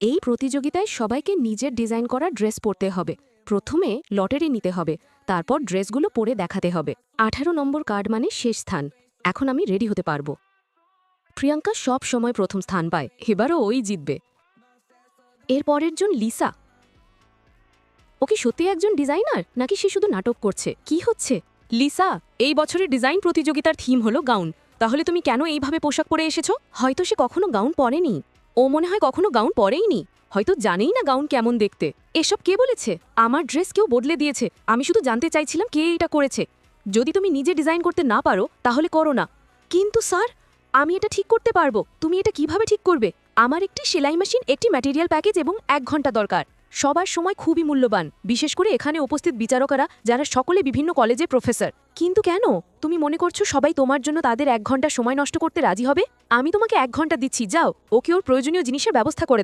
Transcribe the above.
এই প্রতিযোগিতায় সবাইকে নিজের ডিজাইন করা ড্রেস পরতে হবে। প্রথমে লটারি নিতে হবে, তারপর ড্রেসগুলো পরে দেখাতে হবে। 18 নম্বর কার্ড মানে শেষ স্থান। এখন আমি রেডি হতে পারবো। প্রিয়াঙ্কা সব সময় প্রথম স্থান পায়, এবারও ওই জিতবে। এর পরের জন লিসা। ও কি সত্যি একজন ডিজাইনার, নাকি সে শুধু নাটক করছে? কি হচ্ছে? লিসা, এই বছরের ডিজাইন প্রতিযোগিতার থিম হলো গাউন। তাহলে তুমি কেন এইভাবে পোশাক পরে এসেছো? হয়তো সে কখনো গাউন পরেনি। ও মনে হয় কখনো গাউন পরেইনি, হয়তো জানেই না গাউন কেমন দেখতে। এসব কে বলেছে? আমার ড্রেস কেউ বদলে দিয়েছে। আমি শুধু জানতে চাইছিলাম কে এটা করেছে। যদি তুমি নিজে ডিজাইন করতে না পারো তাহলে করো না। কিন্তু স্যার, আমি এটা ঠিক করতে পারবো। তুমি এটা কিভাবে ঠিক করবে? আমার একটি সেলাই মেশিন, একটি ম্যাটেরিয়াল প্যাকেজ এবং 1 ঘন্টা দরকার। সবার সময় খুবই মূল্যবান, বিশেষ করে এখানে উপস্থিত বিচারকরা যারা সকলে বিভিন্ন কলেজে প্রফেসর। কিন্তু কেন তুমি মনে করছো সবাই তোমার জন্য তাদের 1 ঘন্টা সময় নষ্ট করতে রাজি হবে? আমি তোমাকে 1 ঘন্টা দিচ্ছি, যাও ওকে ওর প্রয়োজনীয় জিনিসের ব্যবস্থা করে